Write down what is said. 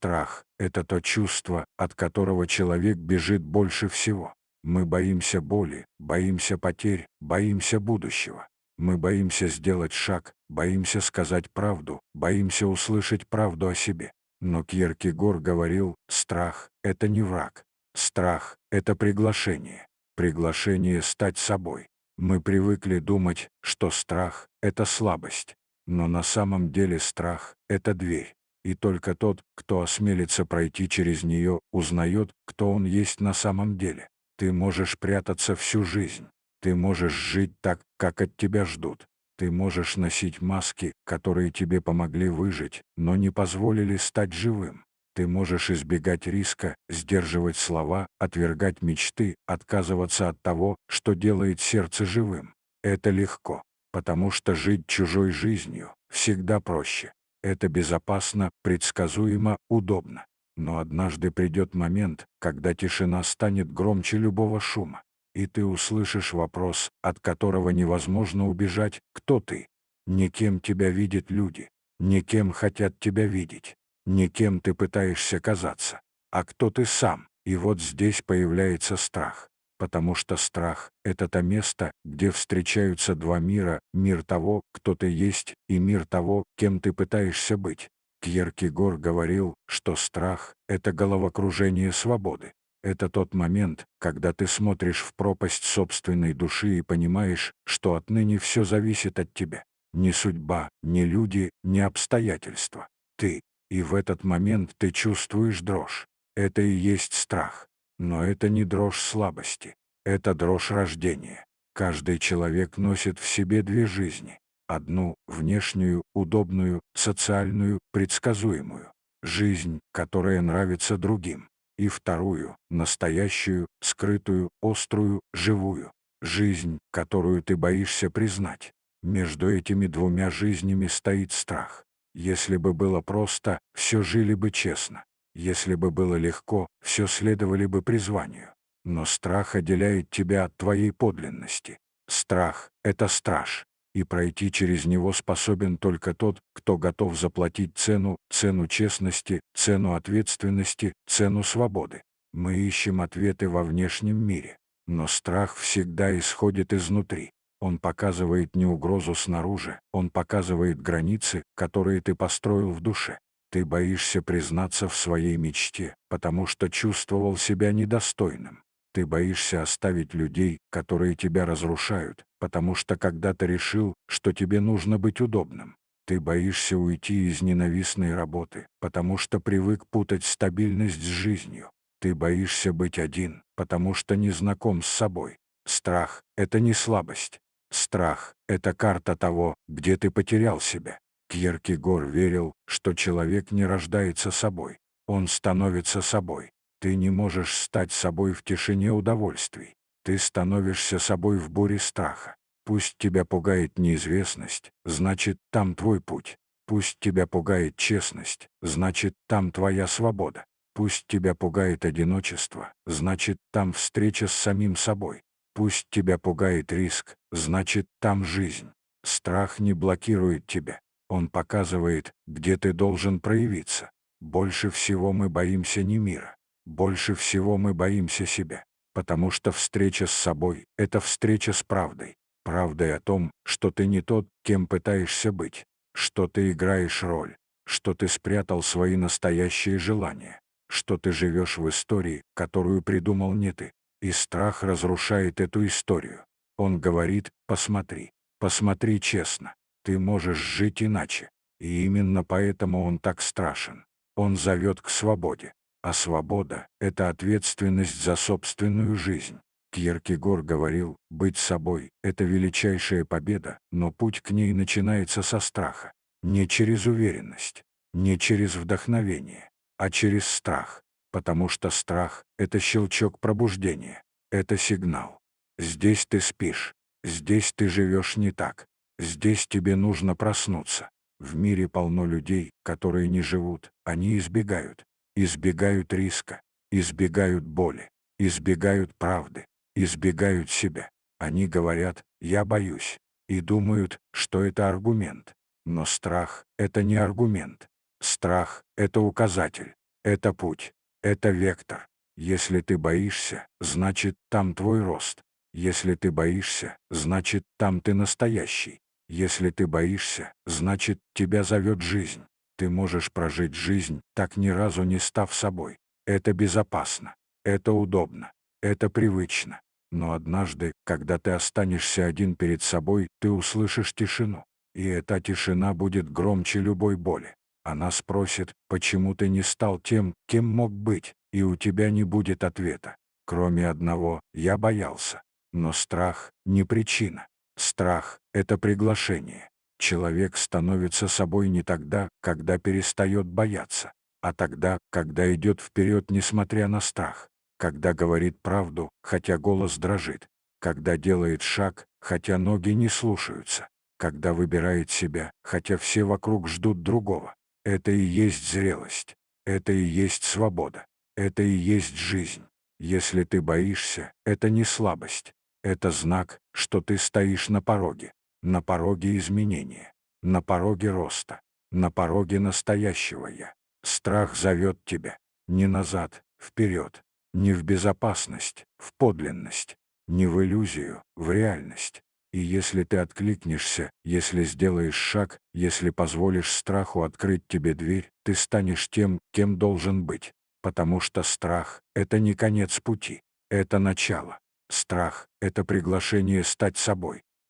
Страх — это то чувство, от которого человек бежит больше всего. Мы боимся боли, боимся потерь, боимся будущего. Мы боимся сделать шаг, боимся сказать правду, боимся услышать правду о себе. Но Кьеркегор говорил, страх — это не враг. Страх — это приглашение. Приглашение стать собой. Мы привыкли думать, что страх — это слабость. Но на самом деле страх — это дверь. И только тот, кто осмелится пройти через нее, узнает, кто он есть на самом деле. Ты можешь прятаться всю жизнь. Ты можешь жить так, как от тебя ждут. Ты можешь носить маски, которые тебе помогли выжить, но не позволили стать живым. Ты можешь избегать риска, сдерживать слова, отвергать мечты, отказываться от того, что делает сердце живым. Это легко, потому что жить чужой жизнью всегда проще. Это безопасно, предсказуемо, удобно. Но однажды придет момент, когда тишина станет громче любого шума. И ты услышишь вопрос, от которого невозможно убежать: кто ты? Не кем тебя видят люди, не кем хотят тебя видеть, не кем ты пытаешься казаться, а кто ты сам. И вот здесь появляется страх. Потому что страх — это то место, где встречаются два мира: мир того, кто ты есть, и мир того, кем ты пытаешься быть. Кьеркегор говорил, что страх — это головокружение свободы. Это тот момент, когда ты смотришь в пропасть собственной души и понимаешь, что отныне все зависит от тебя. Ни судьба, ни люди, ни обстоятельства. Ты. И в этот момент ты чувствуешь дрожь. Это и есть страх. Но это не дрожь слабости. Это дрожь рождения. Каждый человек носит в себе две жизни. Одну — внешнюю, удобную, социальную, предсказуемую. Жизнь, которая нравится другим. И вторую — настоящую, скрытую, острую, живую. Жизнь, которую ты боишься признать. Между этими двумя жизнями стоит страх. Если бы было просто, все жили бы честно. Если бы было легко, все следовали бы призванию. Но страх отделяет тебя от твоей подлинности. Страх — это страж. И пройти через него способен только тот, кто готов заплатить цену, цену честности, цену ответственности, цену свободы. Мы ищем ответы во внешнем мире. Но страх всегда исходит изнутри. Он показывает не угрозу снаружи, он показывает границы, которые ты построил в душе. Ты боишься признаться в своей мечте, потому что чувствовал себя недостойным. Ты боишься оставить людей, которые тебя разрушают, потому что когда-то решил, что тебе нужно быть удобным. Ты боишься уйти из ненавистной работы, потому что привык путать стабильность с жизнью. Ты боишься быть один, потому что не знаком с собой. Страх — это не слабость. Страх — это карта того, где ты потерял себя. Кьеркегор верил, что человек не рождается собой. Он становится собой. Ты не можешь стать собой в тишине удовольствий. Ты становишься собой в буре страха. Пусть тебя пугает неизвестность, значит, там твой путь. Пусть тебя пугает честность, значит, там твоя свобода. Пусть тебя пугает одиночество, значит, там встреча с самим собой. Пусть тебя пугает риск, значит, там жизнь. Страх не блокирует тебя. Он показывает, где ты должен проявиться. Больше всего мы боимся не мира. Больше всего мы боимся себя. Потому что встреча с собой — это встреча с правдой. Правдой о том, что ты не тот, кем пытаешься быть. Что ты играешь роль. Что ты спрятал свои настоящие желания. Что ты живешь в истории, которую придумал не ты. И страх разрушает эту историю. Он говорит: посмотри, посмотри честно. Ты можешь жить иначе. И именно поэтому он так страшен. Он зовет к свободе. А свобода — это ответственность за собственную жизнь. Кьеркегор говорил, быть собой — это величайшая победа, но путь к ней начинается со страха. Не через уверенность, не через вдохновение, а через страх. Потому что страх — это щелчок пробуждения, это сигнал. Здесь ты спишь, здесь ты живешь не так. Здесь тебе нужно проснуться. В мире полно людей, которые не живут, они избегают. Избегают риска, избегают боли, избегают правды, избегают себя. Они говорят: «Я боюсь», и думают, что это аргумент. Но страх — это не аргумент. Страх — это указатель. Это путь, это вектор. Если ты боишься, значит, там твой рост. Если ты боишься, значит, там ты настоящий. Если ты боишься, значит, тебя зовет жизнь. Ты можешь прожить жизнь, так ни разу не став собой. Это безопасно, это удобно, это привычно. Но однажды, когда ты останешься один перед собой, ты услышишь тишину. И эта тишина будет громче любой боли. Она спросит, почему ты не стал тем, кем мог быть, и у тебя не будет ответа. Кроме одного: я боялся. Но страх не причина. Страх — это приглашение. Человек становится собой не тогда, когда перестает бояться, а тогда, когда идет вперед, несмотря на страх, когда говорит правду, хотя голос дрожит, когда делает шаг, хотя ноги не слушаются, когда выбирает себя, хотя все вокруг ждут другого. Это и есть зрелость, это и есть свобода, это и есть жизнь. Если ты боишься, это не слабость, это знак, что ты стоишь на пороге изменения, на пороге роста, на пороге настоящего «я». Страх зовет тебя не назад, вперед, не в безопасность, в подлинность, не в иллюзию, в реальность. И если ты откликнешься, если сделаешь шаг, если позволишь страху открыть тебе дверь, ты станешь тем, кем должен быть. Потому что страх — это не конец пути, это начало. Страх — это приглашение стать собой.